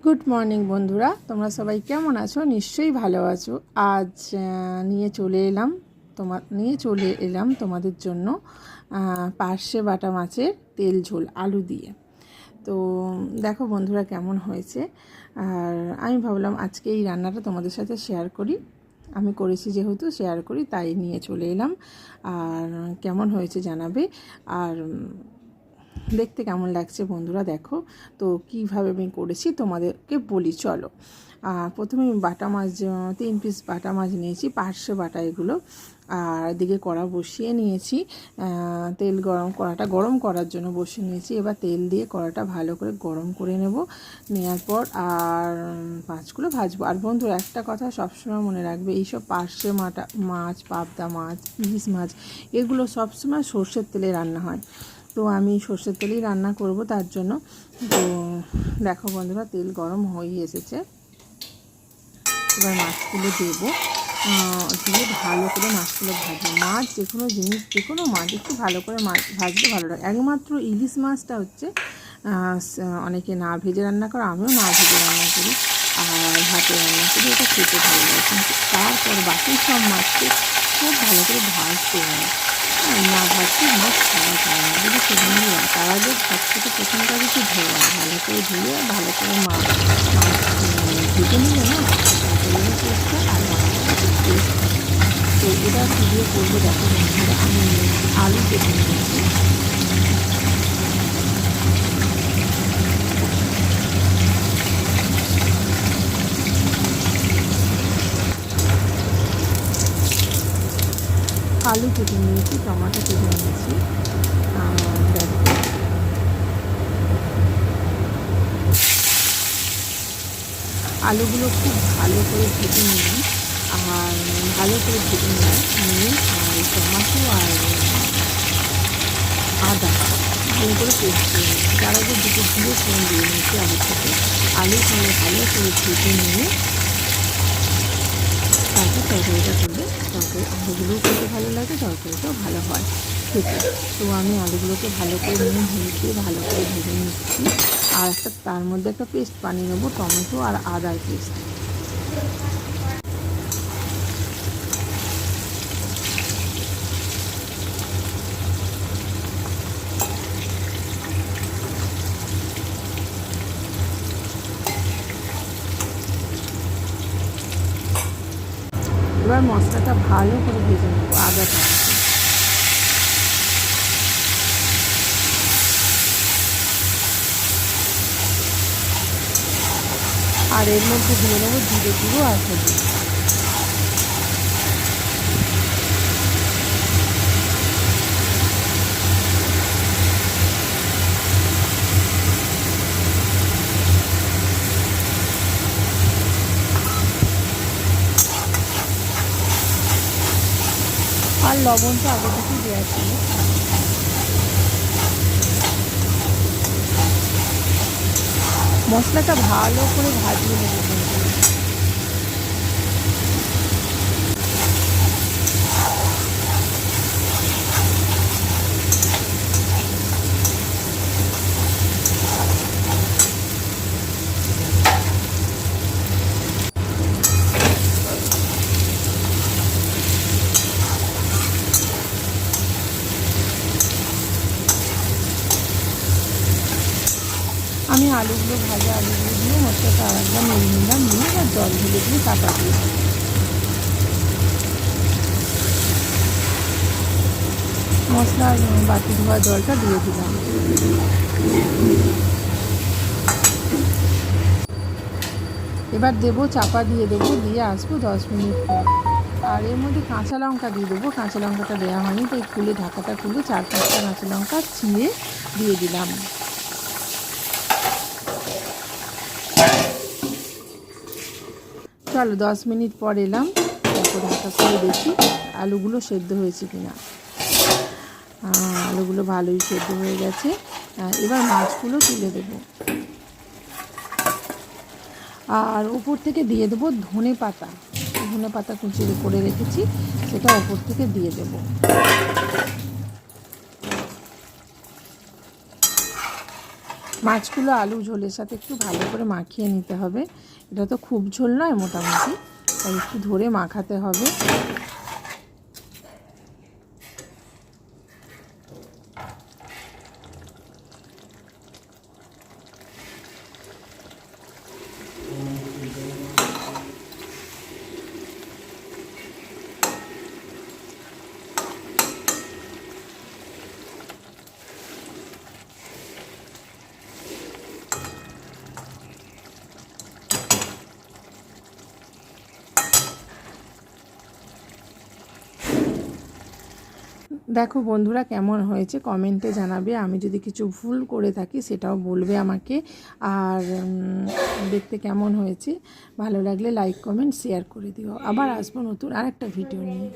Good morning বন্ধুরা, তোমরা সবাই কেমন আছো? নিশ্চয়ই ভালো আছো। আজ নিয়ে চলে এলাম তোমাদের জন্য পার্শে বাটা মাছের তেল ঝোল আলু দিয়ে। তো দেখো বন্ধুরা কেমন হয়েছে। আর আমি ভাবলাম আজকে এই রান্নাটা তোমাদের সাথে শেয়ার করি। আমি করেছি যেহেতু শেয়ার করি, তাই নিয়ে চলে এলাম। আর কেমন হয়েছে জানাবে। আর দেখতে কেমন লাগছে বন্ধুরা দেখো। তো কীভাবে আমি করেছি তোমাদেরকে বলি চলো। প্রথমে আমি বাটা মাছ 3 পিস বাটা মাছ নিয়েছি, পার্শে বাটা এগুলো। আর এদিকে কড়া বসিয়ে নিয়েছি, কড়াটা গরম করার জন্য বসিয়ে নিয়েছি। এবার তেল দিয়ে কড়াটা ভালো করে গরম করে নেওয়ার পর আর মাছগুলো ভাজবো। আর বন্ধুরা একটা কথা সবসময় মনে রাখবে, এইসব পার্শে মাছ, পাবদা মাছ, ইলিশ মাছ এগুলো সবসময় সর্ষের তেলে রান্না হয়। তো আমি সর্ষের তেলেই রান্না করব তার জন্য। তো দেখো বন্ধুরা তেল গরম হয়ে এসেছে। এবার মাছগুলো দেবো, দিয়ে ভালো করে মাছগুলো ভাজবো। মাছ যে কোনো মাছ একটু ভালো করে ভাজলে ভালো লাগে। একমাত্র ইলিশ মাছটা হচ্ছে অনেকে না ভেজে রান্না করে, আমিও না ভেজে রান্না করি আর ভাতে রান্না করি, এটা খেতে ভালো লাগে। কিন্তু তারপর বাকি সব মাছকে খুব ভালো করে ভাজতে হয়, না ভাজতে মাছ খাওয়া যায় না। যদি সেখানে তার আগে সবথেকে প্রথম কাজ হচ্ছে ধোয়া, ভালো করে ধুয়ে ভালো করে মাছ ভেজে নিলে না তেলের টেস্টটা আর টেস্ট। তো এটা কী দিয়ে করবো দেখো বন্ধুরা, আমি আলু কেটে নিয়েছি। আলু কেটে নিয়েছি, টমেটো কেটে নিয়েছি। দেখো আলুগুলো খুব ভালো করে ভেজে নিলাম। আর ভালো করে ভেজে নিয়ে আর টমেটো আর আদা ভালো করে পেস্ট করে নিয়েছি। তার আগে দুটো দিয়ে ফোন দিয়ে নিয়েছি আলু থেকে। আলুগুলো ভালো করে ভেজে নিয়ে তারপর তরকারিটা করলে আলুগুলোও খেতে ভালো লাগে, তরকারিটাও ভালো হয় খেতে। তো আমি আলুগুলোকে ভালো করে ভালো করে ভেজে নিচ্ছি। আর তার মধ্যে একটা পেস্ট বানিয়ে নেবো, টমেটো আর আদার পেস্ট। এবার মশলাটা ভালো করে ভেজে নেবো আদাটা। আর এর মধ্যে দিয়ে নেবো জিরে গুঁড়ো আর হলুদ। আর লবণটা আগে থেকে দেওয়া ছিল। মশলাটা ভালো করে ভাজিয়ে নেবো। আমি আলুগুলো দিয়ে মশলাটা আরেকবার নেড়ে নিলাম, নিয়ে আর জল ঢেলে দিয়ে চাপা দিয়ে মশলার বাটি ধোয়া জলটা দিয়ে দিলাম। এবার দেবো, চাপা দিয়ে দেবো, দিয়ে আসবো 10 মিনিট পর। আর এর মধ্যে কাঁচা লঙ্কা দিয়ে দেবো। কাঁচা লঙ্কাটা দেওয়া হয়নি, তাই ঢাকাটা খুলে 4-5টা কাঁচা লঙ্কা চিড়ে দিয়ে দিলাম। চলো 10 মিনিট পর এলাম, তারপর ঢাকা খুলে দেখি আলুগুলো সেদ্ধ হয়েছে কিনা। আলুগুলো ভালোই সেদ্ধ হয়ে গেছে। এবার মাছগুলো তুলে দেবো। আর উপর থেকে দিয়ে দেবো ধনে পাতা কুচিয়ে করে রেখেছি, সেটা উপর থেকে দিয়ে দেবো। মাছগুলো আলু ঝোলের সাথে একটু ভালো করে মাখিয়ে নিতে হবে। এটা তো খুব ঝোল নয়, মোটামুটি, তাই একটু ধরে মাখাতে হবে। দেখো বন্ধুরা কেমন হয়েছে কমেন্টে জানাবে। আমি যদি কিছু ভুল করে থাকি সেটাও বলবে আমাকে। আর দেখতে কেমন হয়েছে ভালো লাগলে লাইক কমেন্ট শেয়ার করে দিও। আবার আসবো নতুন আরেকটা ভিডিও নিয়ে।